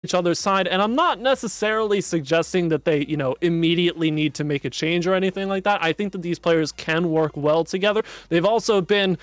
each other's side, and I'm not necessarily suggesting that they, immediately need to make a change or anything like that. I think that these players can work well together. They've also been,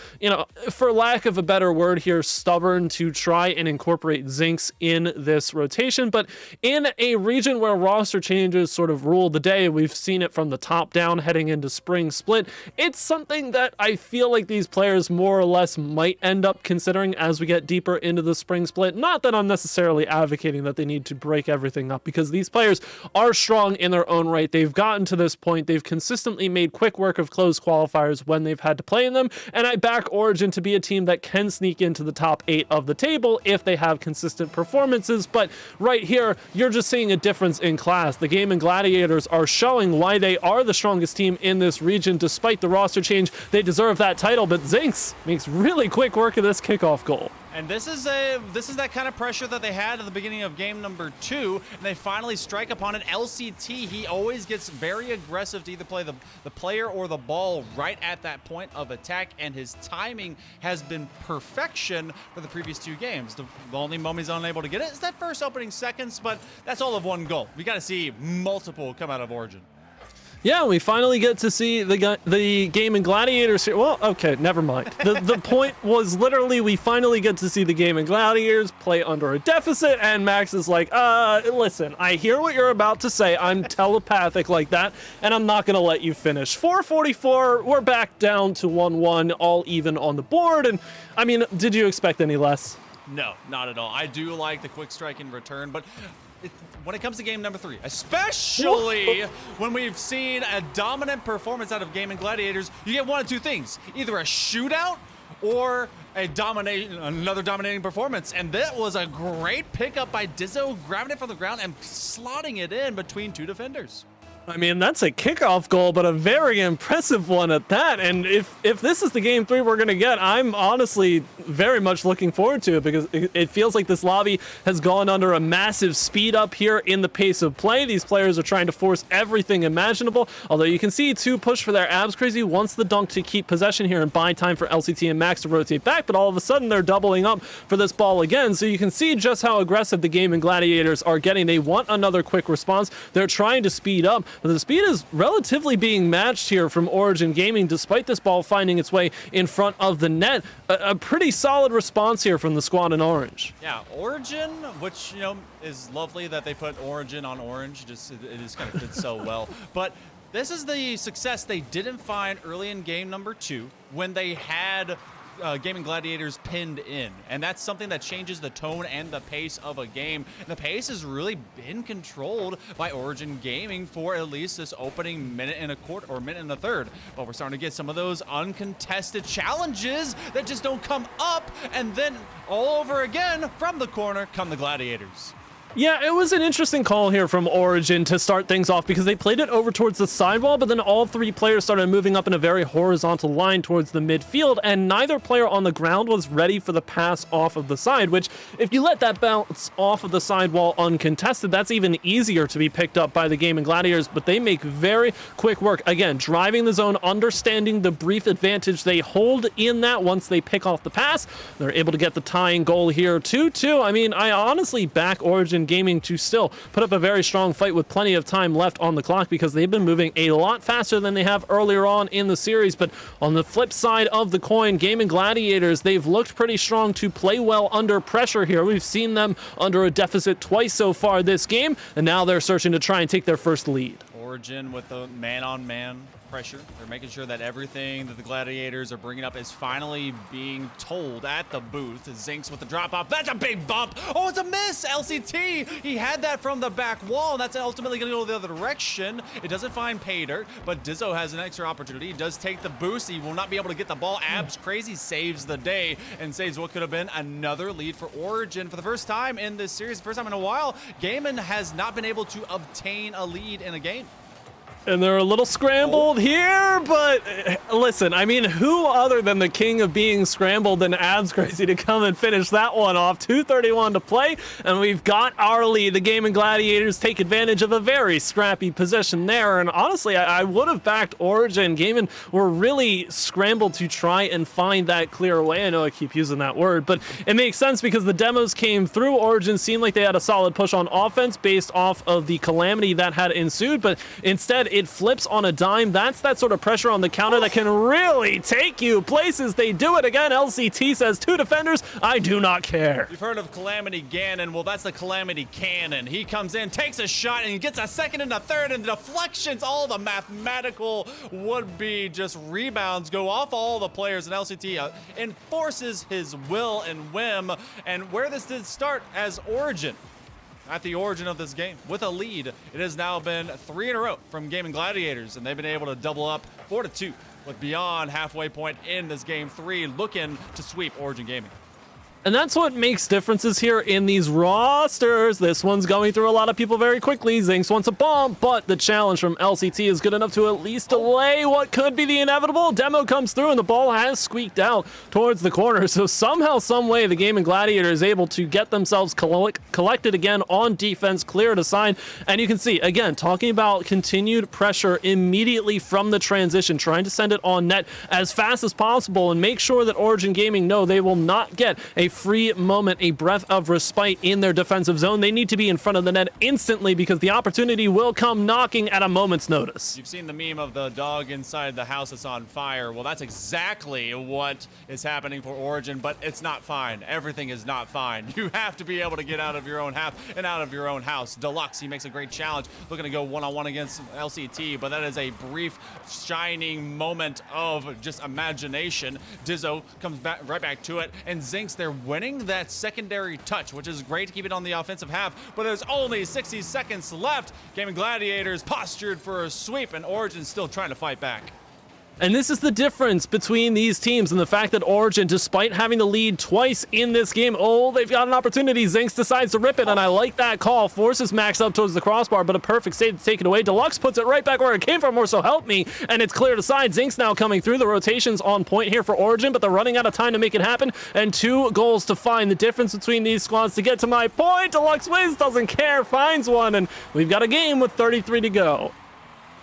for lack of a better word here, stubborn to try and incorporate Zinx in this rotation, but in a region where roster changes sort of rule the day, we've seen it from the top down heading into spring split. It's something that I feel like these players more or less might end up considering as we get deeper into the spring split. Not that I'm necessarily advocating that they need to break everything up, because these players are strong in their own right. They've gotten to this point. They've consistently made quick work of closed qualifiers when they've had to play in them, and I back Origin to be a team that can sneak into the top 8 of the table if they have consistent performances. But right here, you're just seeing a difference in class. The Gaimin Gladiators are showing why they are the strongest team in this region. Despite the roster change, they deserve that title, but Zinx makes really quick work of this kickoff goal. And this is that kind of pressure that they had at the beginning of game number 2, and they finally strike upon it. LCT, he always gets very aggressive to either play the player or the ball right at that point of attack, and his timing has been perfection for the previous 2 games. The only moment he's unable to get it is that first opening seconds, but that's all of one goal. We got to see multiple come out of Origin. Yeah, we finally get to see the Gaimin Gladiators here. Well, okay, never mind. The point was literally we finally get to see the Gaimin Gladiators play under a deficit, and Max is like, listen, I hear what you're about to say. I'm telepathic like that, and I'm not going to let you finish. 444, we're back down to 1-1, all even on the board, and, I mean, did you expect any less? No, not at all. I do like the quick strike in return, but when it comes to game number 3, especially when we've seen a dominant performance out of Gaimin Gladiators, you get one of 2 things: either a shootout or another dominating performance. And that was a great pickup by Dizzo, grabbing it from the ground and slotting it in between 2 defenders. I mean, that's a kickoff goal, but a very impressive one at that. And if this is the game 3 we're going to get, I'm honestly very much looking forward to it, because it feels like this lobby has gone under a massive speed up here in the pace of play. These players are trying to force everything imaginable, although you can see 2 push for their abs crazy once the dunk to keep possession here and buy time for LCT and Max to rotate back, but all of a sudden they're doubling up for this ball again. So you can see just how aggressive the Gaimin Gladiators are getting. They want another quick response. They're trying to speed up, but the speed is relatively being matched here from Origin Gaming, despite this ball finding its way in front of the net. A pretty solid response here from the squad in orange. Yeah, Origin, which, is lovely that they put Origin on orange. It just kind of fits so well. But this is the success they didn't find early in game number 2 when they had Gaimin Gladiators pinned in, and that's something that changes the tone and the pace of a game. And the pace has really been controlled by Origin Gaming for at least this opening minute and a quarter or minute and a third. But we're starting to get some of those uncontested challenges that just don't come up, and then all over again from the corner come the Gladiators. Yeah, it was an interesting call here from Origin to start things off, because they played it over towards the sidewall, but then all 3 players started moving up in a very horizontal line towards the midfield, and neither player on the ground was ready for the pass off of the side, which, if you let that bounce off of the sidewall uncontested, that's even easier to be picked up by the Gaimin Gladiators, but they make very quick work. Again, driving the zone, understanding the brief advantage they hold in that once they pick off the pass. They're able to get the tying goal here, 2-2. I mean, I honestly back Origin Gaming to still put up a very strong fight with plenty of time left on the clock, because they've been moving a lot faster than they have earlier on in the series. But on the flip side of the coin, Gaimin Gladiators, they've looked pretty strong to play well under pressure here. We've seen them under a deficit twice so far this game, and now they're searching to try and take their first lead. Origin with the man-on-man pressure. They're making sure that everything that the Gladiators are bringing up is finally being told at the booth. Zinx with the drop-off. That's a big bump. Oh, it's a miss. LCT. He had that from the back wall, and that's ultimately going to go the other direction. It doesn't find pay dirt, but Dizzo has an extra opportunity. He does take the boost. He will not be able to get the ball. Abs crazy saves the day and saves what could have been another lead for Origin. For the first time in this series, first time in a while, Gaimin has not been able to obtain a lead in a game. And they're a little scrambled here, but listen, I mean, who other than the king of being scrambled than Abs Crazy to come and finish that one off? 2:31 to play, and we've got our lead. The Gaimin Gladiators take advantage of a very scrappy position there, and honestly, I would have backed Origin. Gaimin were really scrambled to try and find that clear way. I know I keep using that word, but it makes sense because the demos came through. Origin seemed like they had a solid push on offense based off of the calamity that had ensued, but instead, it flips on a dime. That's that sort of pressure on the counter that can really take you places. They do it again. LCT says 2 defenders. I do not care. You've heard of Calamity Ganon. Well, that's the Calamity Cannon. He comes in, takes a shot, and he gets a second and a third, and deflections. All the mathematical would-be just rebounds go off all the players, and LCT enforces his will and whim. And where this did start as Origin, at the origin of this game, with a lead, it has now been 3 in a row from Gaimin Gladiators, and they've been able to double up 4-2, with beyond halfway point in this game 3, looking to sweep Origin Gaming. And that's what makes differences here in these rosters. This one's going through a lot of people very quickly. Zinx wants a bomb, but the challenge from LCT is good enough to at least delay what could be the inevitable. Demo comes through, and the ball has squeaked out towards the corner. So somehow, some way, the Gaimin Gladiator is able to get themselves collected again on defense, clear it aside. And you can see, again, talking about continued pressure immediately from the transition, trying to send it on net as fast as possible and make sure that Origin Gaming know they will not get a free moment, a breath of respite in their defensive zone. They need to be in front of the net instantly because the opportunity will come knocking at a moment's notice. You've seen the meme of the dog inside the house that's on fire. Well, that's exactly what is happening for Origin, but it's not fine. Everything is not fine. You have to be able to get out of your own half and out of your own house. Deluxe, he makes a great challenge, looking to go one-on-one against LCT, but that is a brief, shining moment of just imagination. Dizzo comes back right back to it, and Zinx, they're winning that secondary touch, which is great to keep it on the offensive half, but there's only 60 seconds left. Gaimin Gladiators postured for a sweep, and Origin's still trying to fight back. And this is the difference between these teams and the fact that Origin, despite having the lead twice in this game, they've got an opportunity. Zinx decides to rip it, and I like that call. Forces Max up towards the crossbar, but a perfect save to take it away. Deluxe puts it right back where it came from, or so help me, and it's cleared aside. Zinx now coming through. The rotation's on point here for Origin, but they're running out of time to make it happen, and 2 goals to find. The difference between these squads to get to my point. Deluxe wins, doesn't care, finds one, and we've got a game with 33 to go.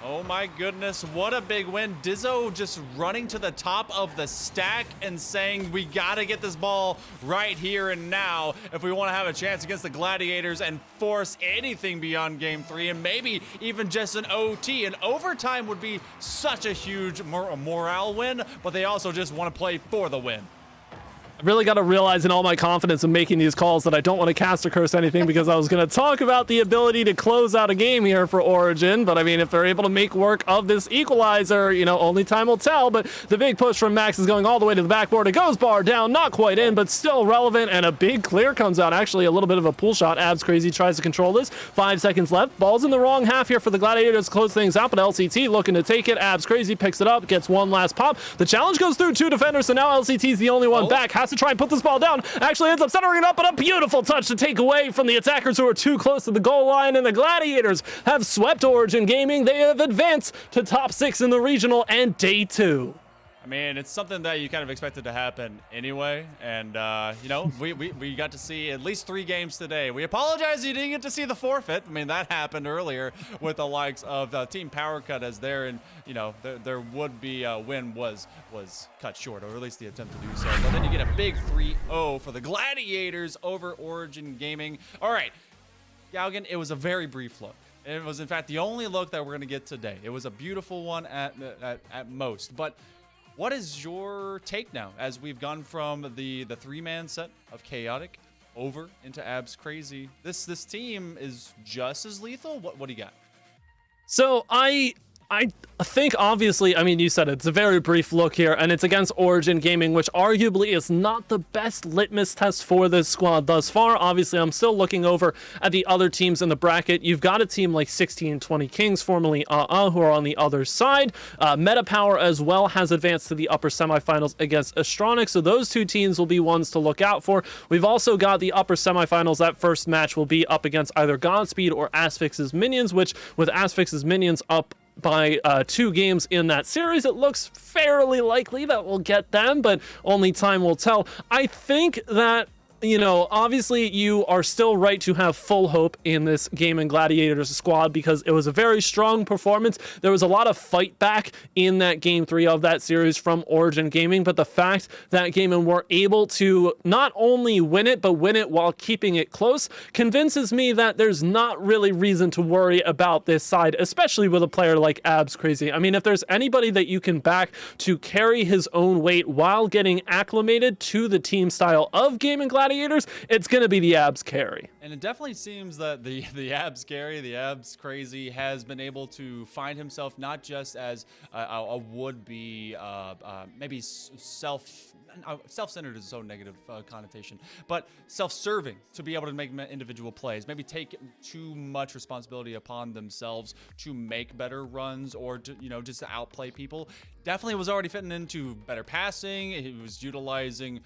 Oh my goodness, what a big win. Dizzo just running to the top of the stack and saying, we gotta get this ball right here and now if we want to have a chance against the Gladiators and force anything beyond game 3 and maybe even just an OT. And overtime would be such a huge morale win, but they also just want to play for the win. Really got to realize in all my confidence in making these calls that I don't want to cast or curse anything because I was going to talk about the ability to close out a game here for Origin. But I mean, if they're able to make work of this equalizer, only time will tell. But the big push from Max is going all the way to the backboard. It goes bar down, not quite in, but still relevant. And a big clear comes out. Actually, a little bit of a pull shot. Abs Crazy tries to control this. 5 seconds left. Ball's in the wrong half here for the Gladiators to close things out. But LCT looking to take it. Abs Crazy picks it up, gets one last pop. The challenge goes through 2 defenders. So now LCT's the only one back. Has to try and put this ball down. Actually ends up centering it up, but a beautiful touch to take away from the attackers who are too close to the goal line, and the Gladiators have swept Origin Gaming. They have advanced to top 6 in the regional and day 2. I mean, it's something that you kind of expected to happen anyway, and we got to see at least 3 games today. We apologize you didn't get to see the forfeit. I mean, that happened earlier with the likes of Team Power Cut, as their their would-be win was cut short, or at least the attempt to do so. But then you get a big 3-0 for the Gladiators over Origin Gaming. All right, Galgan, it was a very brief look. It was, in fact, the only look that we're going to get today. It was a beautiful one at most, but what is your take now as we've gone from the 3-man set of Chaotic over into Abs Crazy? This team is just as lethal. What do you got? So I think, obviously, I mean, you said it's a very brief look here, and it's against Origin Gaming, which arguably is not the best litmus test for this squad thus far. Obviously, I'm still looking over at the other teams in the bracket. You've got a team like 1620 Kings, formerly who are on the other side. Meta Power as well has advanced to the upper semifinals against Astronics, so those 2 teams will be ones to look out for. We've also got the upper semifinals. That first match will be up against either Godspeed or Asphyx's Minions, which with Asphyx's Minions up by 2 games in that series. It looks fairly likely that we'll get them, but only time will tell. I think that, you know, obviously you are still right to have full hope in this Gaimin Gladiators squad because it was a very strong performance. There was a lot of fight back in that game 3 of that series from Origin Gaming, but the fact that Gaimin were able to not only win it, but win it while keeping it close convinces me that there's not really reason to worry about this side, especially with a player like Abs Crazy. I mean, if there's anybody that you can back to carry his own weight while getting acclimated to the team style of Gaimin Gladiators, it's going to be the Abs carry. And it definitely seems that the Abs carry, the Abs Crazy, has been able to find himself not just as a would-be, maybe self-centered is so negative connotation, but self-serving to be able to make individual plays, maybe take too much responsibility upon themselves to make better runs or to, you know, just to outplay people. Definitely was already fitting into better passing. He was utilizing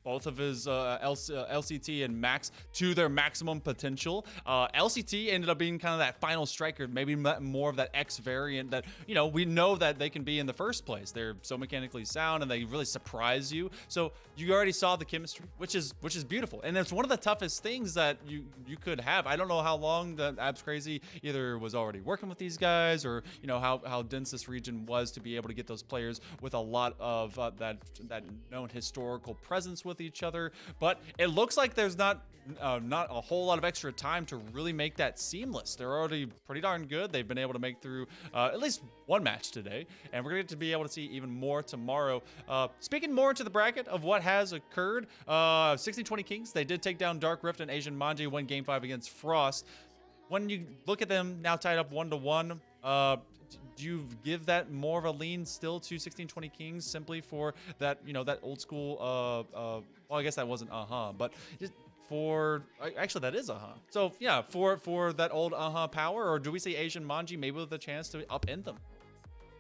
both of his LCT and Max to their maximum potential. LCT ended up being kind of that final striker, maybe more of that X variant that, you know, we know that they can be in the first place. They're so mechanically sound and they really surprise you. So you already saw the chemistry, which is beautiful. And it's one of the toughest things that you could have. I don't know how long the Abs Crazy either was already working with these guys or, you know, how dense this region was to be able to get those players with a lot of that known historical presence with each other. But it looks like there's not a whole lot of extra time to really make that seamless. They're already pretty darn good. They've been able to make through at least one match today, and we're going to be able to see even more tomorrow. Speaking more into the bracket of what has occurred, 1620 Kings, they did take down Dark Rift and Asian Manji, won Game 5 against Frost. When you look at them now tied up 1-1, do you give that more of a lean still to 1620 Kings simply for that, you know, that old school, well, I guess that wasn't but just for, actually that is So yeah, for that old power, or do we see Asian Manji maybe with a chance to upend them?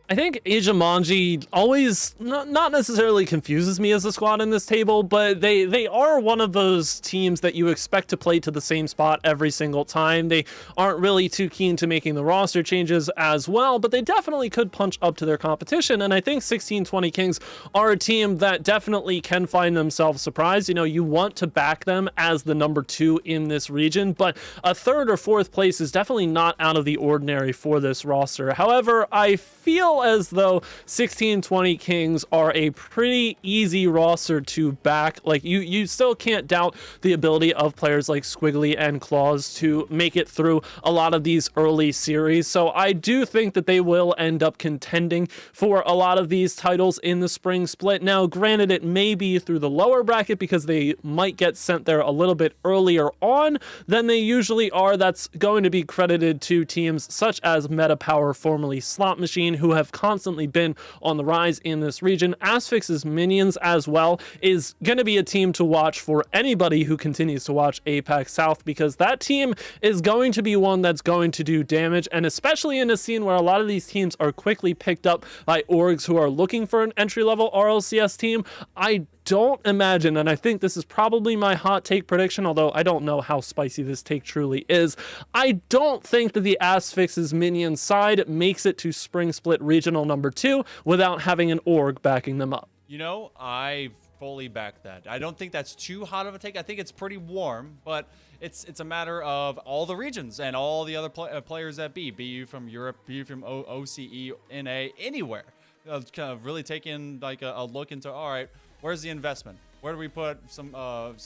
I think Asia Manji always not necessarily confuses me as a squad in this table, but they are one of those teams that you expect to play to the same spot every single time. They aren't really too keen to making the roster changes as well, but they definitely could punch up to their competition. And I think 1620 Kings are a team that definitely can find themselves surprised. You know, you want to back them as the number 2 in this region, but a 3rd or 4th place is definitely not out of the ordinary for this roster. However, I feel as though 1620 Kings are a pretty easy roster to back. Like you still can't doubt the ability of players like Squiggly and Claws to make it through a lot of these early series. So I do think that they will end up contending for a lot of these titles in the spring split. Now, granted, it may be through the lower bracket because they might get sent there a little bit earlier on than they usually are. That's going to be credited to teams such as Meta Power, formerly Slot Machine, who have constantly been on the rise in this region. Asphyx's Minions as well is going to be a team to watch for anybody who continues to watch APAC South, because that team is going to be one that's going to do damage, and especially in a scene where a lot of these teams are quickly picked up by orgs who are looking for an entry-level RLCS team. I don't imagine, and I think this is probably my hot take prediction, although I don't know how spicy this take truly is, I don't think that the Asphyx's Minion side makes it to Spring Split Regional number 2 without having an org backing them up. You know, I fully back that. I don't think that's too hot of a take. I think it's pretty warm, but it's a matter of all the regions and all the other players that be you from Europe, be you from OCE, NA, anywhere. Kind of really taking like a look into, all right, where's the investment? Where do we put some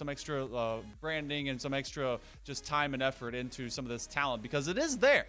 extra branding and some extra just time and effort into some of this talent? Because it is there.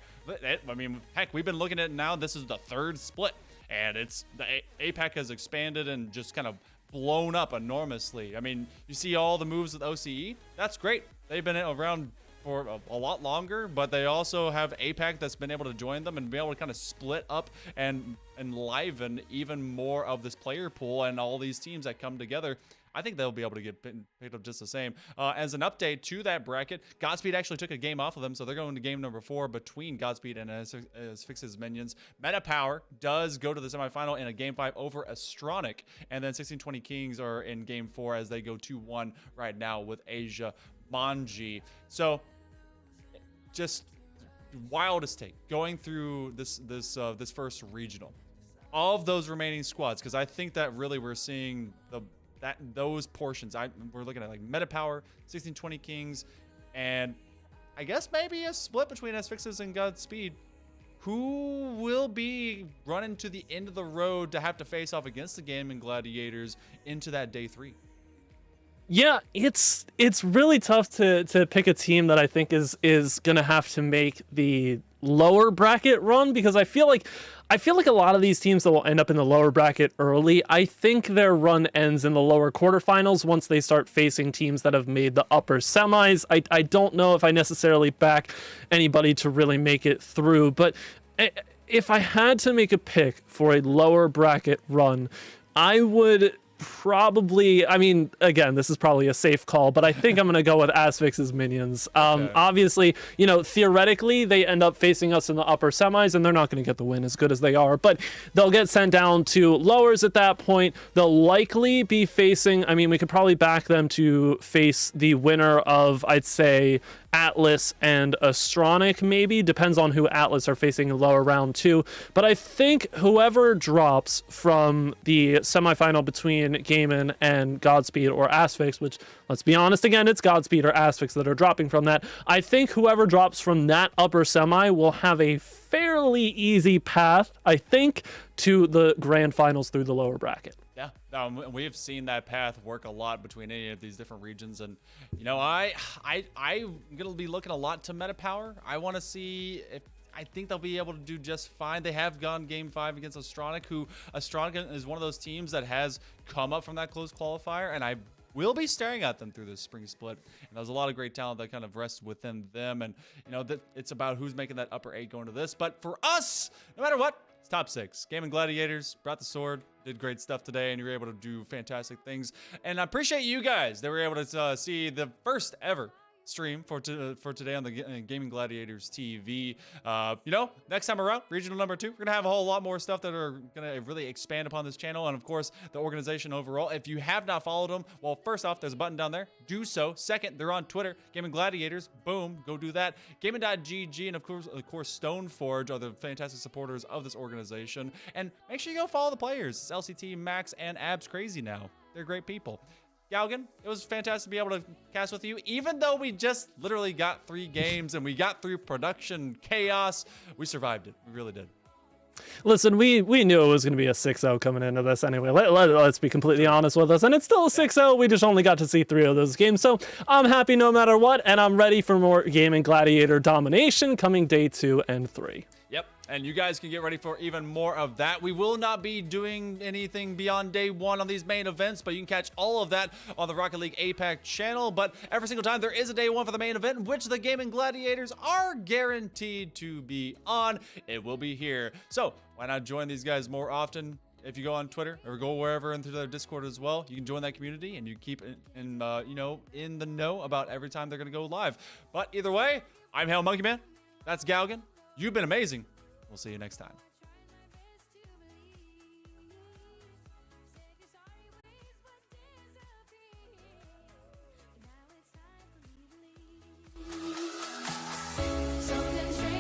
I mean, heck, we've been looking at it now. This is the 3rd split, and the APAC has expanded and just kind of blown up enormously. I mean, you see all the moves with OCE. That's great. They've been around for a lot longer, but they also have APAC that's been able to join them and be able to kind of split up and enliven even more of this player pool and all these teams that come together. I think they'll be able to get picked up just the same. As an update to that bracket, Godspeed actually took a game off of them, so they're going to game number 4 between Godspeed and Asphyx's Minions. Meta Power does go to the semifinal in a game 5 over Astronic, and then 1620 Kings are in game 4 as they go 2-1 right now with Asia Manji. So just wildest take going through this first regional of those remaining squads, because I think that really we're seeing those portions. We're looking at like Meta Power, 1620 Kings, and I guess maybe a split between S-Fixes and Godspeed. Who will be running to the end of the road to have to face off against the Gaimin Gladiators into that day 3? Yeah, it's really tough to pick a team that I think is gonna have to make the lower bracket run, because I feel like a lot of these teams that will end up in the lower bracket early, I think their run ends in the lower quarterfinals once they start facing teams that have made the upper semis. I don't know if I necessarily back anybody to really make it through, but if I had to make a pick for a lower bracket run, I would probably, I mean, again, this is probably a safe call, but I think I'm going to go with Asphyx's minions. Okay. Obviously, you know, theoretically, they end up facing us in the upper semis, and they're not going to get the win as good as they are, but they'll get sent down to lowers at that point. They'll likely be facing, I mean, we could probably back them to face the winner of, I'd say, Atlas and Astronic, maybe. Depends on who Atlas are facing in lower round 2. But I think whoever drops from the semifinal between Gaimin and Godspeed or Asphyx, which, let's be honest again, it's Godspeed or Asphyx that are dropping from that. I think whoever drops from that upper semi will have a fairly easy path, I think, to the grand finals through the lower bracket. Yeah, we've seen that path work a lot between any of these different regions, and you know, I'm gonna be looking a lot to Meta Power. I want to see if I think they'll be able to do just fine. They have gone game 5 against Astronic, who Astronic is one of those teams that has come up from that close qualifier, and I will be staring at them through this spring split. And there's a lot of great talent that kind of rests within them, and you know that it's about who's making that upper 8 going to this. But for us, no matter what, it's top 6. Gaimin Gladiators brought the sword, did great stuff today, and you were able to do fantastic things. And I appreciate you guys that were able to see the first ever stream for today on the Gaimin Gladiators TV. You know, next time around, regional number 2, we're gonna have a whole lot more stuff that are gonna really expand upon this channel, and of course the organization overall. If you have not followed them, well, first off, there's a button down there, do so. Second, they're on Twitter, Gaimin Gladiators, boom, go do that. Gaimin.gg and of course Stoneforge are the fantastic supporters of this organization, and make sure you go follow the players. It's LCT, Max, and Abs Crazy now. They're great people. Galgan, it was fantastic to be able to cast with you. Even though we just literally got 3 games and we got through production chaos, we survived it. We really did. Listen, we knew it was going to be a 6-0 coming into this anyway. Let's be completely honest with us. And it's still a 6-0. We just only got to see 3 of those games. So I'm happy no matter what. And I'm ready for more Gaimin Gladiator domination coming day 2 and 3. Yep, and you guys can get ready for even more of that. We will not be doing anything beyond day 1 on these main events, but you can catch all of that on the Rocket League APAC channel. But every single time there is a day 1 for the main event, which the Gaimin Gladiators are guaranteed to be on, it will be here. So why not join these guys more often? If you go on Twitter or go wherever into their Discord as well, you can join that community and you keep in the know about every time they're going to go live. But either way, I'm Hail Monkey Man. That's Galgan. You've been amazing. We'll see you next time.